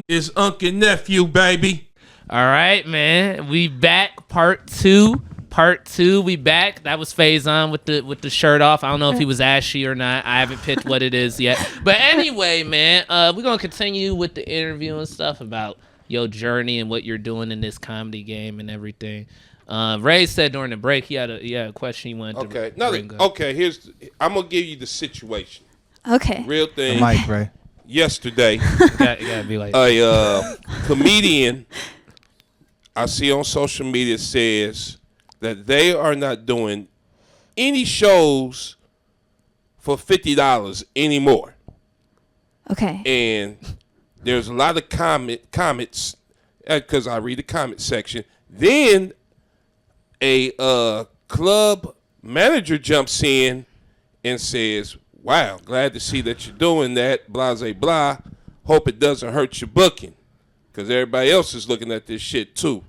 It's Unk and Nephew, baby. All right, man. We back. Part two. We back. That was Faison with the shirt off. I don't know if he was ashy or not. I haven't picked what it is yet. But anyway, man, we're gonna continue with the interview and stuff about your journey and what you're doing in this comedy game and everything. Ray said during the break he had a question he wanted to bring up. Okay, I'm gonna give you the situation. Okay. Real thing. The mic, Ray. Yesterday, You gotta be like a comedian I see on social media says that they are not doing any shows for $50 anymore. Okay. And there's a lot of comments because I read the comment section. Then a club manager jumps in and says, wow, glad to see that you're doing that, blah, blah, blah. Hope it doesn't hurt your booking because everybody else is looking at this shit too.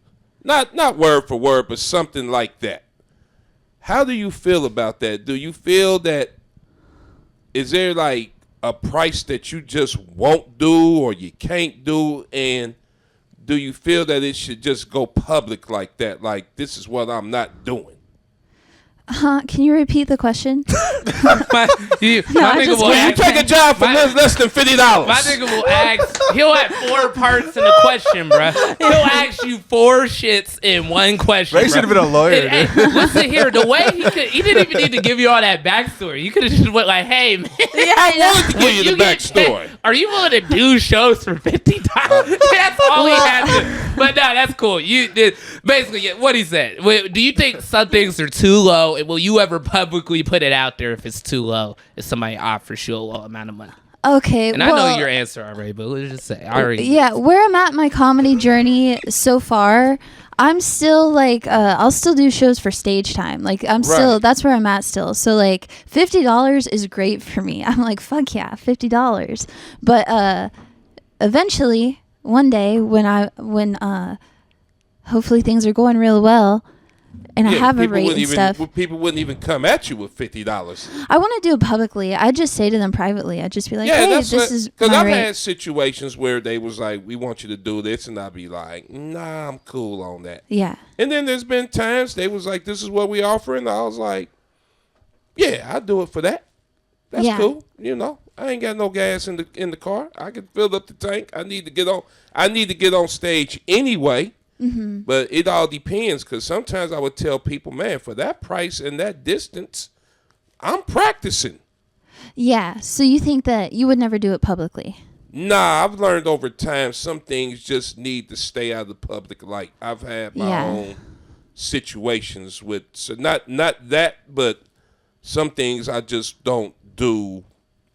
Not word for word, but something like that. How do you feel about that? Do you feel that, is there like a price that you just won't do or you can't do? And do you feel that it should just go public like that? Like, this is what I'm not doing. Can you repeat the question? You take a job for less than $50. My nigga will ask. He'll have 4 parts in the question, bro. He'll ask you 4 shits in one question. Ray should have been a lawyer. Listen here, the way he didn't even need to give you all that backstory. You could have just went like, "Hey, man, I wanted to give you the backstory. Are you willing to do shows for $50?" That's all he had to. But no, that's cool. You did basically what he said. Do you think some things are too low? And will you ever publicly put it out there if it's too low? If somebody offers you a low amount of money? Okay. And I know your answer already, but let's just say where I'm at in my comedy journey so far, I'm still like I'll still do shows for stage time. Like still that's where I'm at still. So like $50 is great for me. I'm like, fuck yeah, $50. But eventually one day when hopefully things are going real well and I have a rate and stuff. People wouldn't even come at you with $50. I want to do it publicly. I'd just say to them privately. I'd just be like, hey, this is because my I've rate. had situations where they was like, we want you to do this, and I'd be like, nah, I'm cool on that. Yeah. And then there's been times they was like, this is what we offering. I was like, yeah, I'll do it for that. That's cool. You know, I ain't got no gas in the car. I can fill up the tank. I need to get on stage anyway. Mm-hmm. But it all depends, because sometimes I would tell people, man, for that price and that distance, I'm practicing. Yeah. So you think that you would never do it publicly? Nah, I've learned over time some things just need to stay out of the public light. I've had my own situations with, so not that, but some things I just don't do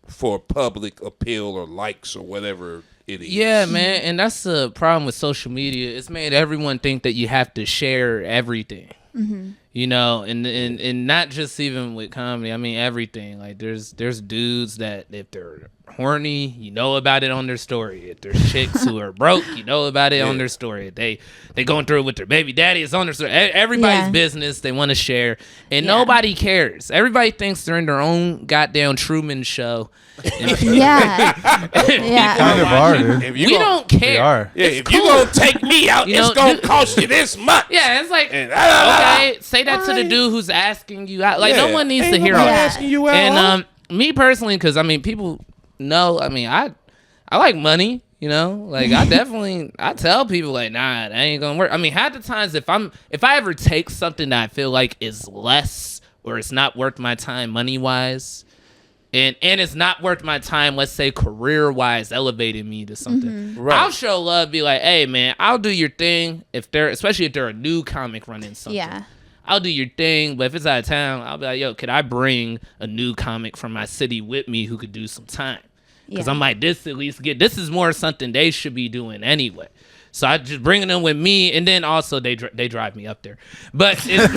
for public appeal or likes or whatever it is. Yeah, man, and that's the problem with social media. It's made everyone think that you have to share everything. Mm-hmm. You know, and not just even with comedy. I mean, everything. Like, there's dudes that if they're horny, you know about it on their story. If there's chicks who are broke, you know about it on their story. They going through it with their baby daddy, it's on their story. Everybody's business. They want to share, and nobody cares. Everybody thinks they're in their own goddamn Truman Show. Yeah. Kind of are, dude. We don't care. They are. Yeah, if you're going to take me out, it's going to cost you this much. Yeah, it's like, okay, say that to the dude who's asking you out. Like, no one needs to hear all that. Asking you out. And me personally, because, I mean, people know, I mean, I like money, you know? Like, I tell people, like, nah, that ain't going to work. I mean, half the times, if I ever take something that I feel like is less or it's not worth my time money-wise, and it's not worth my time, let's say career-wise, elevating me to something. Mm-hmm. Right. I'll show love, be like, hey, man, I'll do your thing, especially if they're a new comic running something. Yeah. I'll do your thing, but if it's out of town, I'll be like, yo, could I bring a new comic from my city with me who could do some time? Because I'm like, this is more something they should be doing anyway. So I just bringing them with me, and then also they drive me up there. But it's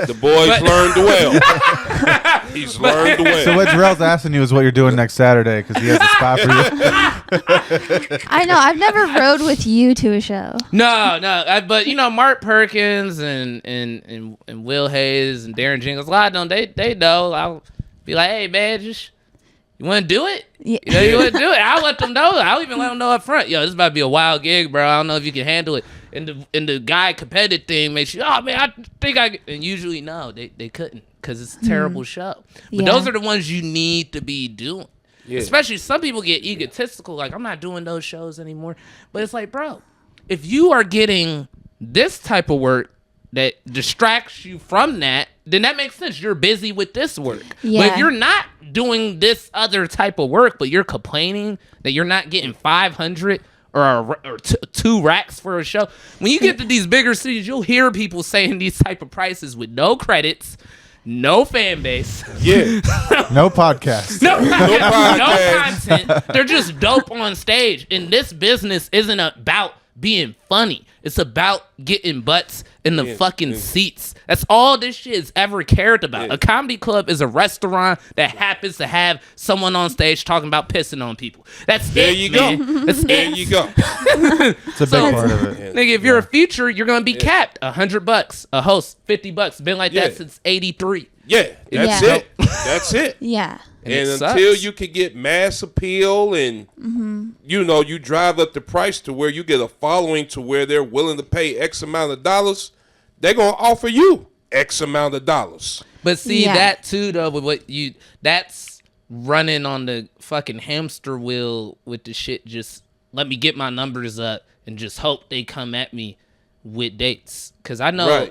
the boys learned well. He's learned well. So what Jarrell's asking you is what you're doing next Saturday, because he has a spot for you. I know. I've never rode with you to a show. No. But you know, Mark Perkins and Will Hayes and Darren Jingles, a lot of them they know. I'll be like, hey man, just You want to do it? Yeah. You know, you want to do it. I'll let them know. I'll even let them know up front. Yo, this is about to be a wild gig, bro. I don't know if you can handle it. And the guy competitive thing makes you, oh, man, I think I can. And usually, no, they couldn't because it's a terrible show. But those are the ones you need to be doing. Yeah. Especially some people get egotistical, like, I'm not doing those shows anymore. But it's like, bro, if you are getting this type of work that distracts you from that, then that makes sense. You're busy with this work. Yeah. But if you're not doing this other type of work, but you're complaining that you're not getting 500 or 2 racks for a show, when you get to these bigger cities, you'll hear people saying these type of prices with no credits, no fan base. Yeah. No podcast. No content. They're just dope on stage. And this business isn't about being funny. It's about getting butts in the fucking seats. That's all this shit is ever cared about. A comedy club is a restaurant that happens to have someone on stage talking about pissing on people. That's there it, you man. go. That's there it. you go. It's a big part of it. Nigga, if you're a feature, you're gonna be capped $100. A host, $50. Been like that since '83. Yeah, that's it. That's it. Yeah. And until you can get mass appeal and, you know, you drive up the price to where you get a following to where they're willing to pay X amount of dollars, they're going to offer you X amount of dollars. But see, that too, though, with that's running on the fucking hamster wheel with the shit. Just let me get my numbers up and just hope they come at me with dates. Because I know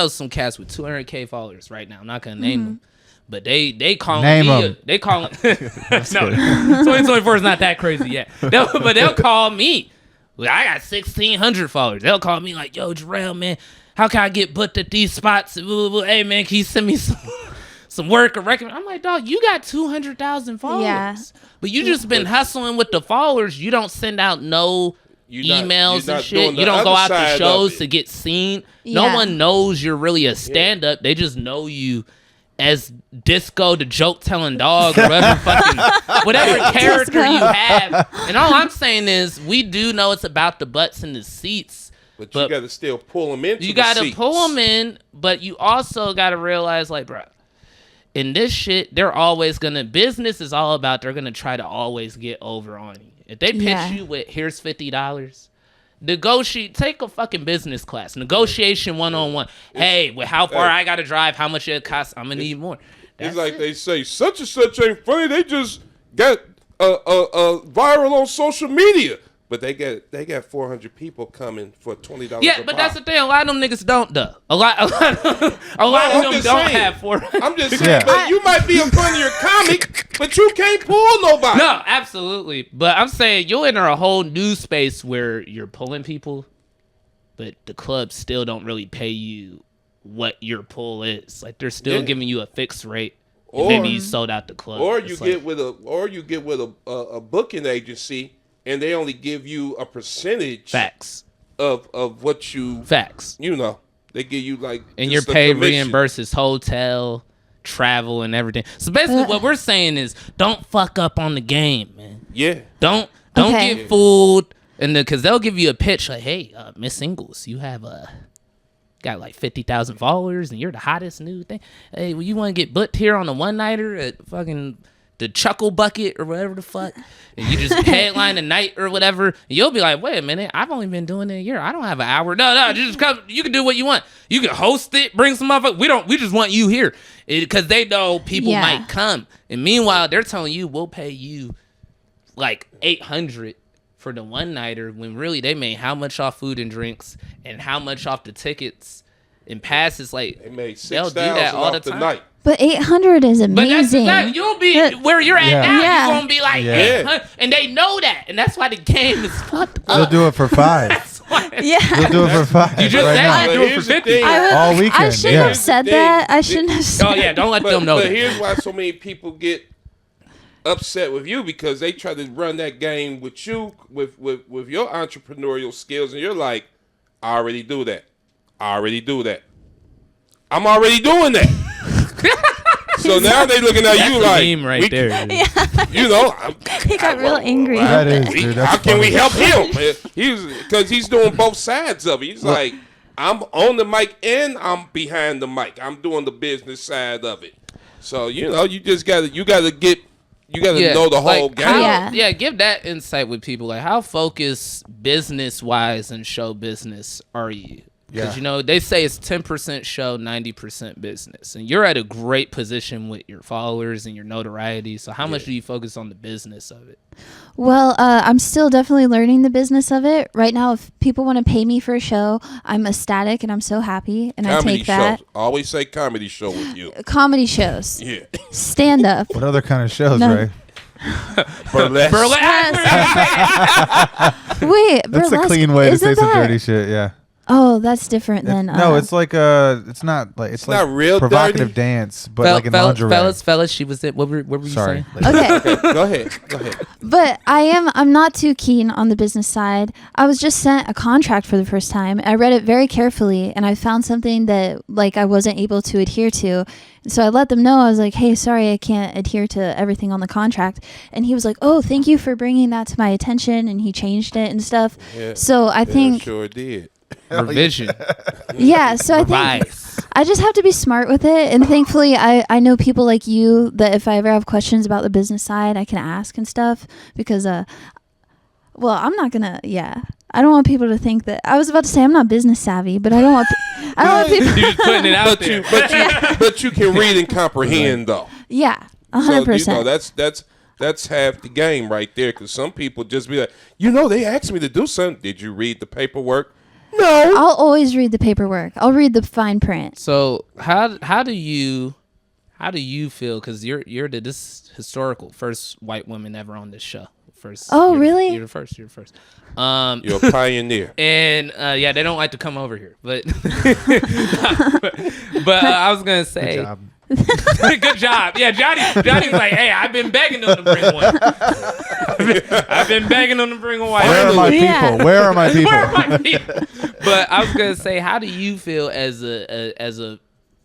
some cats with 200K followers right now. I'm not going to name them. But they call me. They call no. 2024 is not that crazy yet. But they'll call me. I got 1,600 followers. They'll call me like, "Yo, Jarrell, man, how can I get booked at these spots? Hey, man, can you send me some work or recommend?" I'm like, "Dog, you got 200,000 followers, but you just been hustling with the followers. You don't send out no." Emails and shit. You don't go out to shows to get seen. No one knows you're really a stand-up. They just know you as Disco, the joke telling dog, or whatever character you have. And all I'm saying is, we do know it's about the butts and the seats. But you got to still pull them in. You got to pull them in, but you also got to realize, like, bro, in this shit, they're always gonna. Business is all about. They're gonna try to always get over on you. If they pitch you with here's $50. Negotiate, take a fucking business class. Negotiation 1-on-1. Hey, with how far I gotta drive, how much it costs, I'm gonna need more. It's like they say, such and such ain't funny. They just got viral on social media. But they got 400 people coming for $20. Yeah, but that's the thing. A lot of them niggas don't though. A lot of them don't have 400. I'm just saying, but you might be a funnier comic, but you can't pull nobody. No, absolutely. But I'm saying you'll enter a whole new space where you're pulling people, but the clubs still don't really pay you what your pull is. Like they're still giving you a fixed rate. Or maybe you sold out the club. Or you get with a booking agency. And they only give you a percentage of what you you know, they give you like and your pay reimburses hotel, travel, and everything. So basically, what we're saying is, don't fuck up on the game, man. Yeah. Don't get fooled, and because they'll give you a pitch like, hey, Miss Ingalls, you have got like 50,000 followers, and you're the hottest new thing. Hey, well, you want to get booked here on a one nighter at fucking the Chuckle Bucket or whatever the fuck, and you just headline a night or whatever, and you'll be like, wait a minute, I've only been doing it a year. I don't have an hour. No, just come. You can do what you want. You can host it, bring some motherfuckers. We just want you here because they know people might come. And meanwhile, they're telling you we'll pay you like $800 for the one nighter when really they made how much off food and drinks and how much off the tickets and passes. Like they made they'll do that all the time. Night. But 800 is amazing. But that's you'll be where you're at now. You're gonna be like 800, and they know that, and that's why the game is fucked up. They'll do it for 5. They'll do it for 5. You just said you do it for 50 all weekend. I shouldn't have said that. I shouldn't have said. Oh yeah, don't let them know. But here's why so many people get upset with you, because they try to run that game with you with your entrepreneurial skills, and you're like, I already do that. I'm already doing that. So now they looking at you like, right there. You know, he got real angry. That is, dude. How can we help him? Because he's doing both sides of it. He's like, I'm on the mic and I'm behind the mic. I'm doing the business side of it. So you know, you gotta get You got to know the whole game. Yeah, give that insight with people. Like, how focused business-wise and show business are you? Because, they say it's 10% show, 90% business. And you're at a great position with your followers and your notoriety. So how much do you focus on the business of it? Well, I'm still definitely learning the business of it. Right now, if people want to pay me for a show, I'm ecstatic and I'm so happy. And comedy I take that. Shows. Always say comedy show with you. Comedy shows. Yeah. Stand up. What other kind of shows, Ray? Burlesque. Wait, that's a clean way to say some dirty shit. Yeah. Oh, that's different than. No, it's like it's not like it's like not real provocative dirty. Dance, but like in lingerie. Fellas, she was it. What were you saying? Okay. Go ahead. But I'm not too keen on the business side. I was just sent a contract for the first time. I read it very carefully, and I found something that I wasn't able to adhere to. So I let them know. I was like, "Hey, sorry, I can't adhere to everything on the contract." And he was like, "Oh, thank you for bringing that to my attention." And he changed it and stuff. Yeah, so I think sure did. Revision. Yeah, so I think I just have to be smart with it, and thankfully I know people like you that if I ever have questions about the business side, I can ask and stuff because I'm not gonna I don't want people to think that I was about to say I'm not business savvy, but I don't want people. You're just putting it out there. But you can read and comprehend though. Yeah, 100%. So that's half the game right there. Because some people just be like, they asked me to do something. Did you read the paperwork? No. I'll always read the paperwork. I'll read the fine print. So how do you feel? Because you're this historical first white woman ever on this show. First. Oh, really? You're the first. You're a pioneer. And they don't like to come over here, but but I was gonna say. Good job. Good job. Yeah, Johnny was like, "Hey, I've been begging them to bring one. I've been begging them to bring a white. Where are my people? Where are my people? Where are my people?" But I was gonna say, how do you feel as a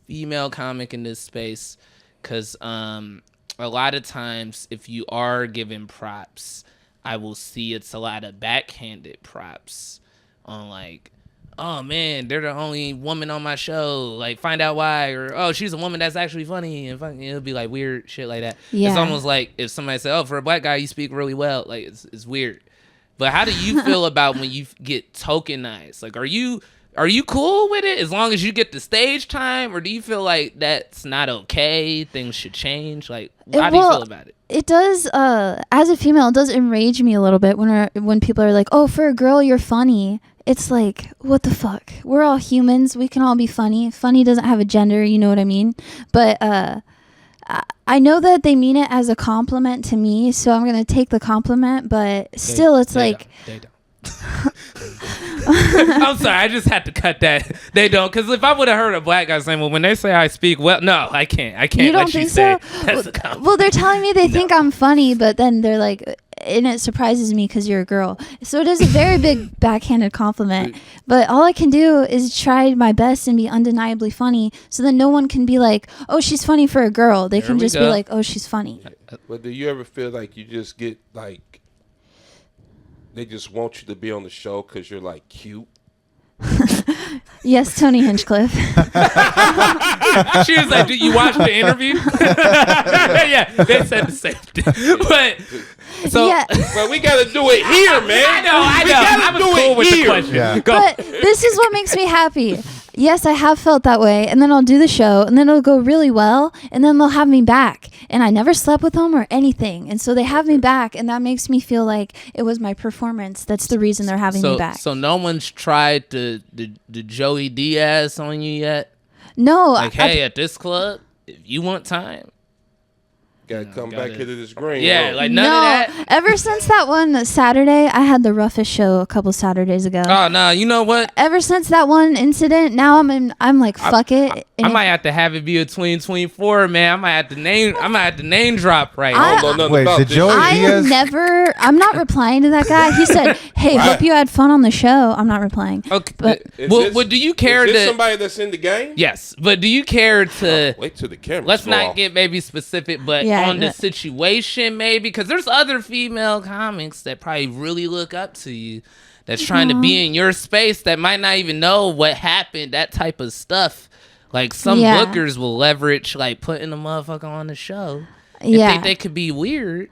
female comic in this space? Because a lot of times, if you are given props, I will see it's a lot of backhanded props on like, "Oh man, they're the only woman on my show. Like, find out why." Or, "Oh, she's a woman that's actually funny." And it'll be like weird shit like that. Yeah. It's almost like if somebody said, "Oh, for a black guy, you speak really well." Like, it's weird. But how do you feel about when you get tokenized? Like, are you cool with it as long as you get the stage time, or do you feel like that's not okay? Things should change. Like, how do you feel about it? It does. As a female, it does enrage me a little bit when people are like, "Oh, for a girl, you're funny." It's like, what the fuck? We're all humans. We can all be funny. Funny doesn't have a gender, you know what I mean? But I know that they mean it as a compliment to me, so I'm going to take the compliment, but still it's like... They don't. I'm sorry, I just had to cut that. They don't, because if I would have heard a black guy saying, "Well, when they say I speak well," no, I can't. You don't think so? That's a compliment. Well, they're telling me they think I'm funny, but then they're like, and it surprises me because you're a girl. So it is a very big backhanded compliment. But all I can do is try my best and be undeniably funny, so then no one can be like, "Oh, she's funny for a girl." They can just be like, "Oh, she's funny." But do you ever feel like you just get like, they just want you to be on the show because you're like cute? Yes, Tony Hinchcliffe. She was like, "Did you watch the interview?" Yeah, they said the same thing. But we got to do it here, man. I know. I was cool with the question. Yeah. But this is what makes me happy. Yes, I have felt that way, and then I'll do the show, and then it'll go really well, and then they'll have me back, and I never slept with them or anything, and so they have me back, and that makes me feel like it was my performance. That's the reason they're having me back. So no one's tried the Joey Diaz on you yet? No. Like, hey, at this club, if you want time, gotta come back here to this green. Yeah, room. like none of that. Ever since that one Saturday, I had the roughest show a couple Saturdays ago. Oh no, you know what? Ever since that one incident, now I'm like, fuck it. I might have to have it be a 2024, man. I might have to name drop right I now. don't know nothing Wait, about did this. Joey Diaz? I'm not replying to that guy. He said, "Hey, hope you had fun on the show." I'm not replying. Okay. But Well, do you care is this to? somebody that's in the game? Yes, but do you care to? Wait till the camera. Let's not get maybe specific, but Yeah, on the situation maybe, because there's other female comics that probably really look up to you, that's trying to be in your space that might not even know what happened, that type of stuff. Like some bookers will leverage like putting a motherfucker on the show. and think they could be weird.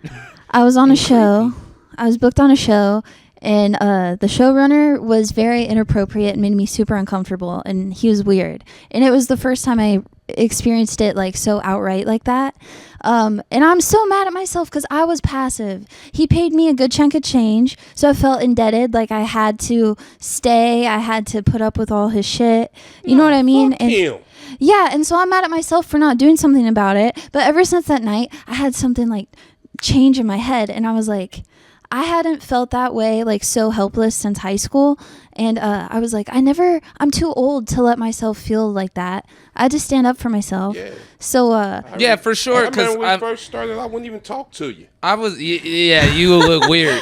I was on a show. I was booked on a show, and the showrunner was very inappropriate and made me super uncomfortable, and he was weird. And it was the first time I experienced it like so outright like that. And I'm so mad at myself because I was passive. He paid me a good chunk of change, so I felt indebted, like I had to stay, I had to put up with all his shit. You know what I mean? And yeah, and so I'm mad at myself for not doing something about it. But ever since that night, I had something like change in my head, and I was like, I hadn't felt that way, like so helpless since high school. And I was like, I'm too old to let myself feel like that. I had to stand up for myself. Yeah. So, yeah, for sure. I remember when we first started, I wouldn't even talk to you. I was, you look weird.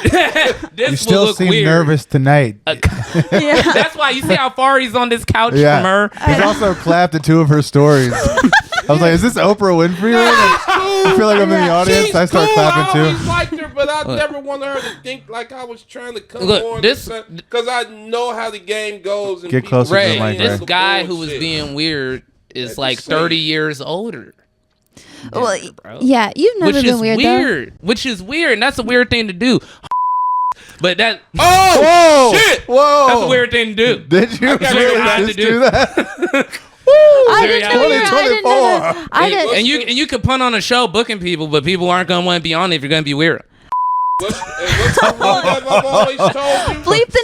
You still seem nervous tonight. yeah. That's why you see how far he's on this couch from her. He's also clapped at 2 of her stories. I was like, is this Oprah Winfrey? I feel like I'm in the audience. She's I start clapping I too. always liked her, but I never wanted her to think like I was trying to come on. Because I know how the game goes. And get closer to the mic. This guy who was being weird is like 30 years older. Well, yeah, you've never been weird though. Which is weird, and that's a weird thing to do. But that shit! Whoa! That's a weird thing to do. Did you really do that? I didn't know. I didn't. And you could punt on a show booking people, but people aren't gonna want to be on it if you're gonna be weird. What's the rule that I've always told you? Bleep the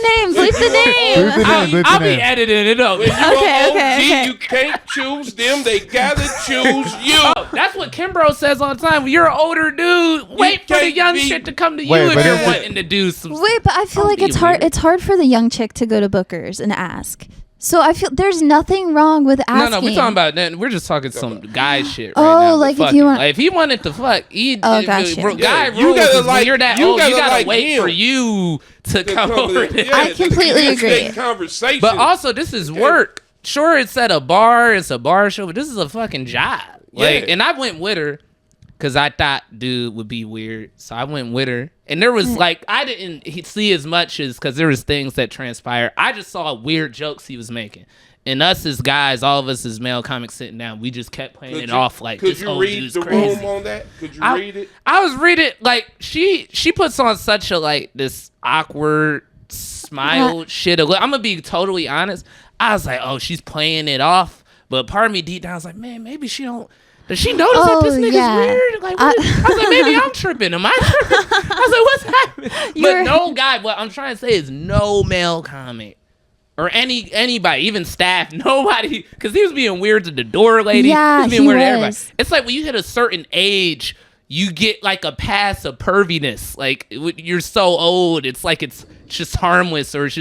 name. I'll be editing it up. When Okay. You can't choose them. They gotta choose you. Oh, that's what Kimbro says all the time. When you're an older dude, wait for the young shit to come to you if you're wanting to do some. Wait, but I feel like it's hard. It's hard for the young chick to go to bookers and ask. So I feel there's nothing wrong with asking. No, we're talking about that. We're just talking some guy shit right now. Oh, like if you want, like if he wanted to fuck, gotcha. Guy rules is when you're that old, you gotta wait for you to come over. I completely agree. Conversation. But also, this is work. Sure, it's at a bar, it's a bar show, but this is a fucking job. Like, and I went with her because I thought dude would be weird, so I went with her. And there was like, I didn't see as much as, because there was things that transpired. I just saw weird jokes he was making. And us as guys, all of us as male comics sitting down, we just kept playing it off like this old dude's crazy. Could you read the room on that? Could you read it? I was reading, like, she puts on such a, like, this awkward smile shit. I'm going to be totally honest. I was like, oh, she's playing it off. But part of me deep down was like, man, maybe she don't. Does she notice that this nigga's weird? Like, I was like, maybe I'm tripping. Am I tripping? I was like, what's happening? But no guy, what I'm trying to say is no male comic or anybody, even staff, nobody, because he was being weird to the door lady. Yeah, he was being weird to everybody. It's like when you hit a certain age, you get like a pass of perviness. Like you're so old, it's like it's just harmless, or it's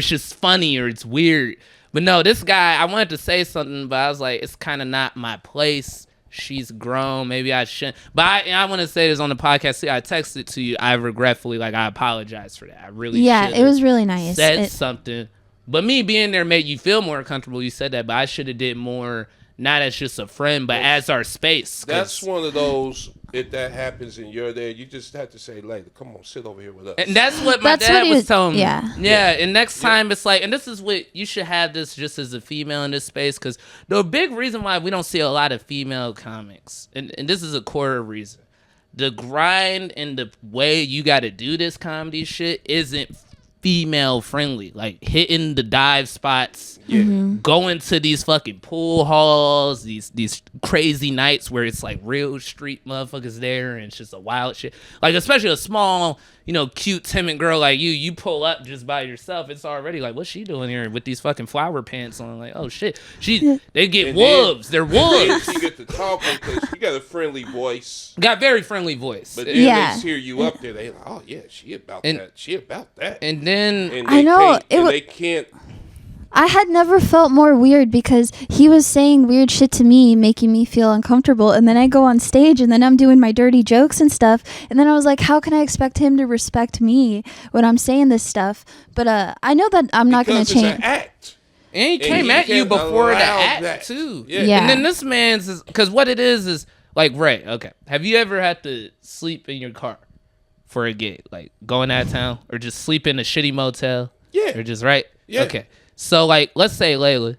just funny, or it's weird. But no, this guy, I wanted to say something, but I was like, it's kind of not my place. She's grown. Maybe I shouldn't. But I want to say this on the podcast. See, I texted to you. I regretfully, like, I apologize for that. I really it was really nice. Said something. But me being there made you feel more comfortable. You said that, but I should have did more, not as just a friend, but as our space. That's one of those, if that happens and you're there, you just have to say, Leyla, come on, sit over here with us. And that's what my dad was telling me. Yeah. And next time it's like, and this is what, you should have this just as a female in this space, because the big reason why we don't see a lot of female comics, and this is a core reason, the grind and the way you got to do this comedy shit isn't female friendly. Like hitting the dive spots, going to these fucking pool halls, these crazy nights where it's like real street motherfuckers there, and it's just a wild shit. Like especially a small, cute, timid girl like you pull up just by yourself, it's already like, what's she doing here with these fucking flower pants on? Like, oh shit, they get wolves. They're wolves. She get to talking because she got a friendly voice. Got very friendly voice. But then they hear you up there, they like, oh yeah, she about that. She about that. And then I know they can't. I had never felt more weird because he was saying weird shit to me, making me feel uncomfortable. And then I go on stage and then I'm doing my dirty jokes and stuff. And then I was like, how can I expect him to respect me when I'm saying this stuff? But I know that I'm not going to change. It's an act. And he came at you before the act, too. Yeah. And then this man's, because what it is like, Ray, okay. Have you ever had to sleep in your car for a gig? Like going out of town or just sleep in a shitty motel? Yeah. Or just, right? Yeah. Okay. So, like, let's say Leyla,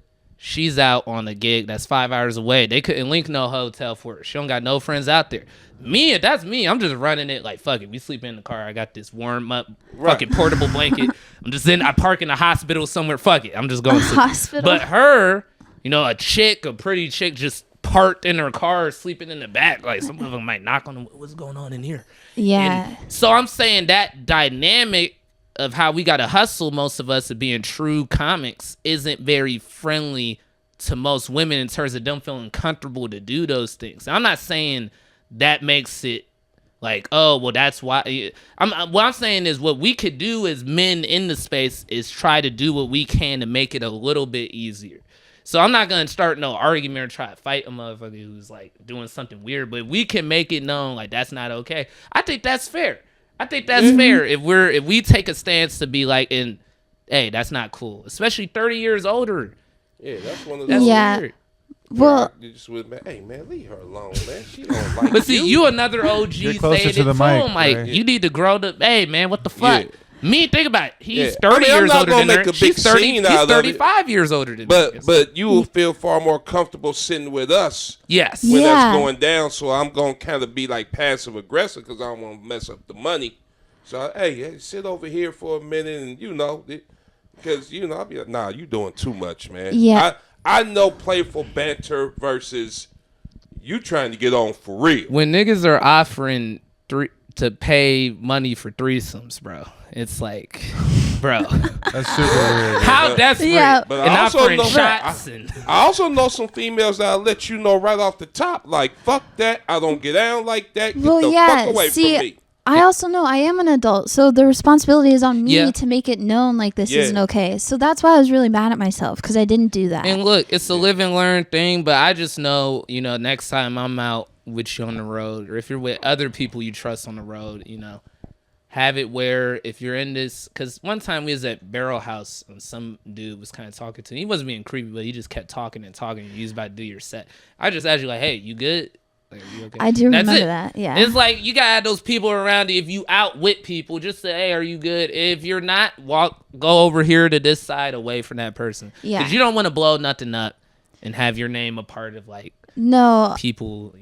She's out on a gig that's 5 hours away. They couldn't link no hotel for her. She don't got no friends out there. Me, if that's me, I'm just running it like, fuck it. We sleep in the car. I got this warm up fucking portable blanket. I park in a hospital somewhere. Fuck it. I'm just going to sleep. Hospital. But her, a pretty chick just parked in her car, sleeping in the back. Like, some of them might knock on them. What's going on in here? Yeah. And so I'm saying that dynamic of how we got to hustle, most of us, of being true comics, isn't very friendly to most women in terms of them feeling comfortable to do those things. I'm not saying that makes it like, oh, well, that's why. What I'm saying is what we could do as men in the space is try to do what we can to make it a little bit easier. So I'm not going to start no argument or try to fight a motherfucker who's like doing something weird, but we can make it known like that's not okay. I think that's fair. Fair if we take a stance to be like, hey, that's not cool, especially 30 years older. Yeah, that's one of those. Yeah. Weird. Well, Hey man, leave her alone, man. She don't like. But see, you another OG saying it to him, mic, like right? You need to grow to. Hey man, what the fuck? Yeah. Me, think about it. He's Yeah. 30 years older than her. Make a She's big 30. scene He's out of it. 35 years older than me. But you will feel far more comfortable sitting with us Yes. when Yeah. that's going down. So I'm gonna kind of be like passive aggressive because I don't want to mess up the money. So hey, sit over here for a minute, and because I'll be like, nah, you doing too much, man. Yeah. I know playful banter versus you trying to get on for real. When niggas are offering to pay money for threesomes, bro, it's like, bro, That's super weird. how desperate. Yeah. But And I also offering know shots I also know some females that'll let you know right off the top, like, fuck that, I don't get down like that. Get well, the yeah. fuck away See, from me. I also know I am an adult, so the responsibility is on me Yeah. to make it known like this Yeah. isn't okay. So that's why I was really mad at myself because I didn't do that. And look, it's a live and learn thing, but I just know, next time I'm out with you on the road, or if you're with other people you trust on the road, have it where if you're in this, because one time we was at Barrel House and some dude was kind of talking to me. He wasn't being creepy, but he just kept talking and talking. And he was about to do your set. I just asked you like, hey, you good? Like, are you okay? I do That's remember it. that. Yeah. It's like you gotta have those people around you. If you out with people, just say, hey, are you good? If you're not, go over here to this side away from that person. Yeah. Because you don't want to blow nothing up and have your name a part of like No. people,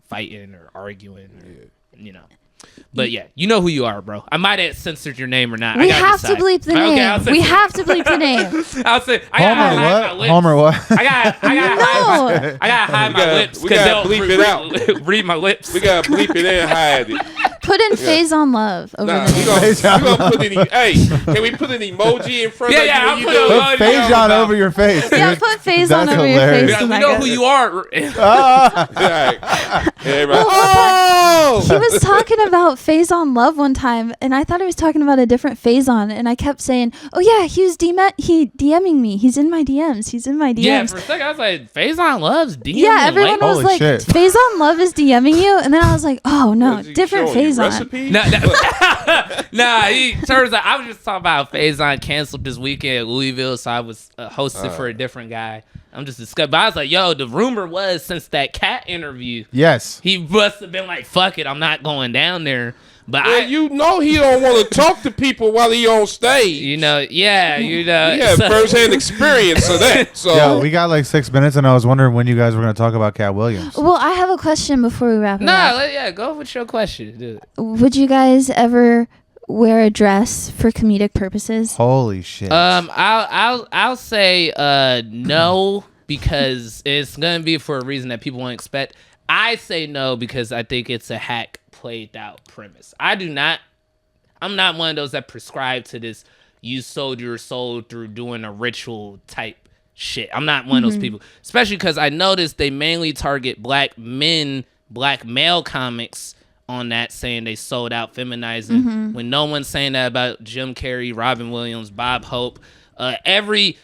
fighting or arguing or, But yeah, you know who you are, bro. I might have censored your name or not. We I gotta have to decide. bleep the Okay, name. I'll censor We it. have to bleep the name. I'll say I gotta hide my lips. Homer what? I gotta hide my lips we because gotta they'll bleep it out. read my lips. We gotta bleep it and hide it. Put in phase on love over Nah, the we name. gonna put can we put an emoji in front Yeah, of yeah, you? I'll when you put do a it? emoji. Put phase on over your face. Yeah, dude. put phase That's on over your hilarious. face. Yeah, Oh we my know God. who you are. Right. Everybody, He was talking about phase on love one time, and I thought he was talking about a different phase on, and I kept saying, "Oh yeah, he was DMing me. He's in my DMs. He's in my DMs." Yeah, for a second I was like, Faison loves DM. Yeah, everyone was Holy like, shit. "Phase on love is DMing you," and then I was like, "Oh no, is he different showing you phase on." recipes? Nah, he turns out I was just talking about Faison canceled this weekend at Louisville, so I was hosted for a different guy. I'm just disgusted. But I was like, yo, the rumor was since that cat interview, Yes. he must have been like, fuck it, I'm not going down there. But Well, he don't want to talk to people while he on stage. He had He had first-hand experience of that. So Yeah, we got like 6 minutes, and I was wondering when you guys were going to talk about Cat Williams. Well, I have a question before we wrap it up. Go with your question, dude. Would you guys ever wear a dress for comedic purposes? Holy shit. I'll say no because it's gonna be for a reason that people won't expect. I say no because I think it's a hack played out premise. I'm not one of those that prescribe to this you sold your soul through doing a ritual type shit. I'm not one of those people, especially because I noticed they mainly target black male comics on that, saying they sold out feminizing when no one's saying that about Jim Carrey, Robin Williams, Bob Hope. Every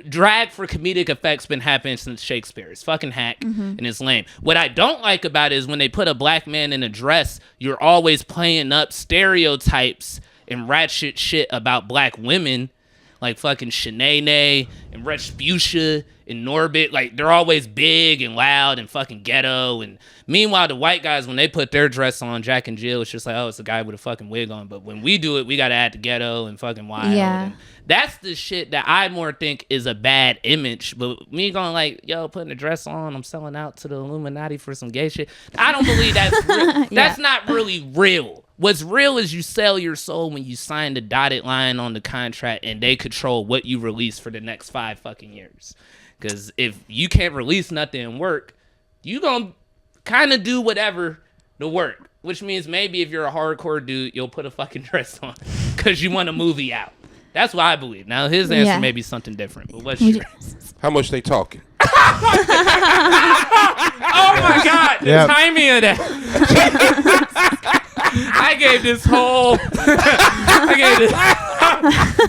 drag for comedic effects been happening since Shakespeare. It's fucking hack and it's lame. What I don't like about it is when they put a black man in a dress, you're always playing up stereotypes and ratchet shit about black women. like fucking Shanae and Respucia and Norbit. Like, they're always big and loud and fucking ghetto. And meanwhile, the white guys, when they put their dress on, Jack and Jill, it's just like, oh, it's a guy with a fucking wig on. But when we do it, we got to add the ghetto and fucking wild. Yeah. And that's the shit that I more think is a bad image. But me going like, yo, putting a dress on, I'm selling out to the Illuminati for some gay shit. I don't believe that's real. That's not really real. What's real is you sell your soul when you sign the dotted line on the contract and they control what you release for the next 5 fucking years. Because if you can't release nothing and work, you gonna kind of do whatever to work. Which means maybe if you're a hardcore dude, you'll put a fucking dress on because you want a movie out. That's what I believe. Now, his answer may be something different. But what's yours? How much they talking? Oh, my God. The timing of that. I gave this whole...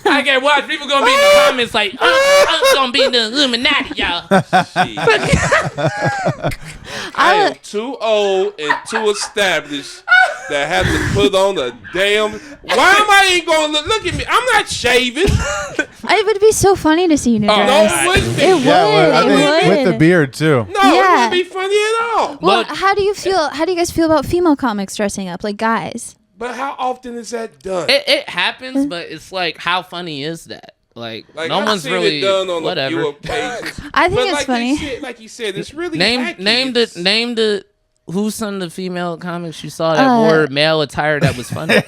I gave watch. People going to be in the comments like, I'm going to be in the Illuminati, y'all. I am too old and too established that have to put on a damn... Why am I ain't going to look at me? I'm not shaving. It would be so funny to see you in a dress. No, it wouldn't be. It would. I think It would. with the beard too. No, it wouldn't be funny at all. Well, But- how do you guys feel about female comics dressing up like guys? But how often is that done? It happens, but it's like, how funny is that? Like no I've one's seen really it done on whatever. a few occasions. I think But it's like funny. Like you said, it's really Name hacky. the who's some of the female comics you saw that wore male attire that was funny?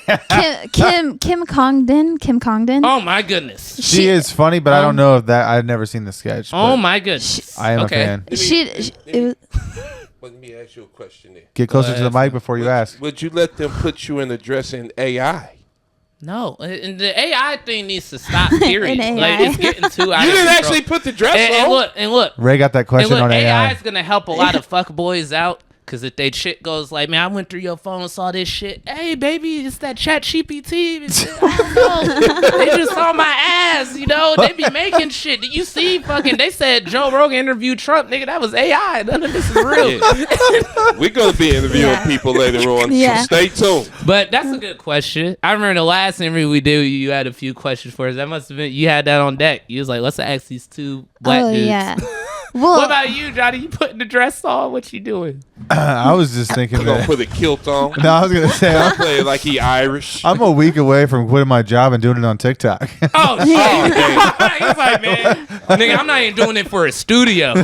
Kim Congdon. Oh my goodness. She is funny, but I don't know if that. I've never seen the sketch. Oh but my goodness. I am a fan. Let me ask you a question there. Get closer to the mic before you ask. Would you let them put you in a dress in AI? No, and the AI thing needs to stop. Period. An Like, AI. it's getting too out You of didn't control. actually put the dress And on. look. Ray got that And question look, on AI. AI is gonna help a lot of fuck boys out. Cause if they shit goes like, man, I went through your phone and saw this shit. Hey, baby, it's that chat GPT. I don't know. They just saw my ass, you know. They be making shit. Did you see fucking, they said Joe Rogan interviewed Trump. Nigga, that was AI. None of this is real. We're going to be interviewing people later on, Yeah. so stay tuned. But that's a good question. I remember the last interview we did, you had a few questions for us. That must have been, you had that on deck. You was like, let's ask these 2 black dudes. Yeah. Well, What about you, Johnny? You putting the dress on? What you doing? I was just thinking We're going to that. put a kilt on. No, I was gonna say Play it like he Irish. I'm a week away from quitting my job and doing it on TikTok. Oh, shit. He's like, man, nigga, I'm not even doing it for a studio.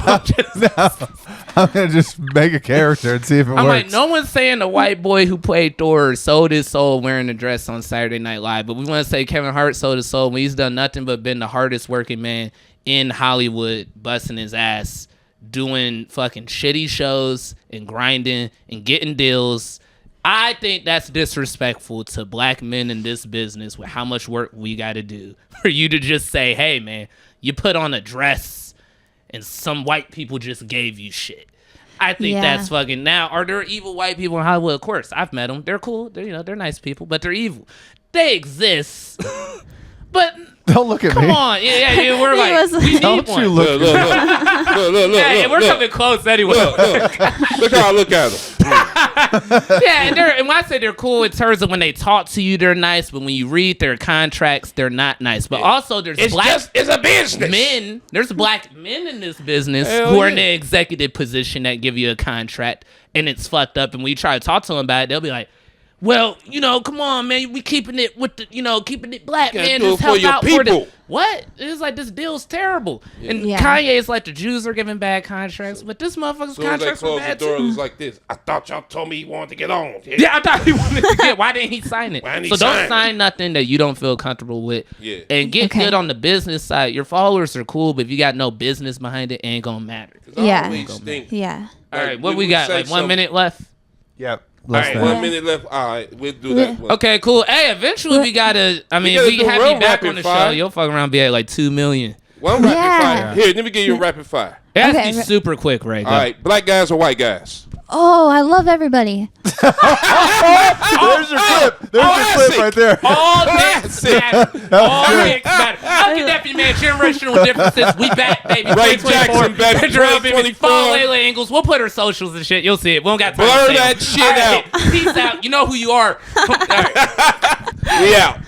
I'm gonna just make a character and see if it I'm works. like, no one's saying the white boy who played Thor sold his soul wearing a dress on Saturday Night Live, but we want to say Kevin Hart sold his soul when he's done nothing but been the hardest working man in Hollywood, busting his ass, doing fucking shitty shows and grinding and getting deals. I think that's disrespectful to black men in this business with how much work we got to do for you to just say, hey, man, you put on a dress and some white people just gave you shit. I think that's fucking... Now, are there evil white people in Hollywood? Of course. I've met them. They're cool. They're nice people, but they're evil. They exist. But... Don't look at Come me. on. Yeah, we're like, was we need Don't one. you look. Look. Hey, we're coming close anyway. Look how I look at him. Yeah, and when I say they're cool in terms of when they talk to you, they're nice, but when you read their contracts, they're not nice. But also, there's It's a business. men. There's black men in this business Hell who are in yeah. the executive position that give you a contract, and it's fucked up. And when you try to talk to them about it, they'll be like, well, come on, man. We keeping it with the, keeping it black, gotta man. do it Just for help your out for people. the what? It's like this deal's terrible. And Yeah. Kanye's like the Jews are giving bad contracts, but this motherfucker's As soon as they contracts were closed the bad door, it too. was like this. I thought y'all told me he wanted to get on. Yeah, I thought he wanted to get. Why didn't he sign it? Why didn't he So don't sign it? sign nothing that you don't feel comfortable with. Yeah. And get Okay. good on the business side. Your followers are cool, but if you got no business behind it, it ain't gonna matter. Yeah. I always think. Yeah. All Like, right, what we we would got? say Like 1 something. minute left. Yep. All right, 1 minute left. All right, we'll do that one. Okay, cool. Hey, eventually we gotta. I mean, gotta we do have real you back rapid on the fire. show. You'll fuck around, be at like 2 million. One rapid Yeah. fire. Here, let me give you a rapid fire. It has Okay, to be super quick, right? All right, black guys or white guys? Oh, I love everybody. There's your clip. There's your clip right there. All dicks matter. All dicks matter. Unk and Nephew, man. Generational differences. We back, baby. Ray 2024. Jackson, baby. Picture of him. 2024. Follow Leyla Ingalls. We'll put her socials and shit. You'll see it. We don't got time Blur to say that them. shit All right, out. Peace out. You know who you are. All right. We out.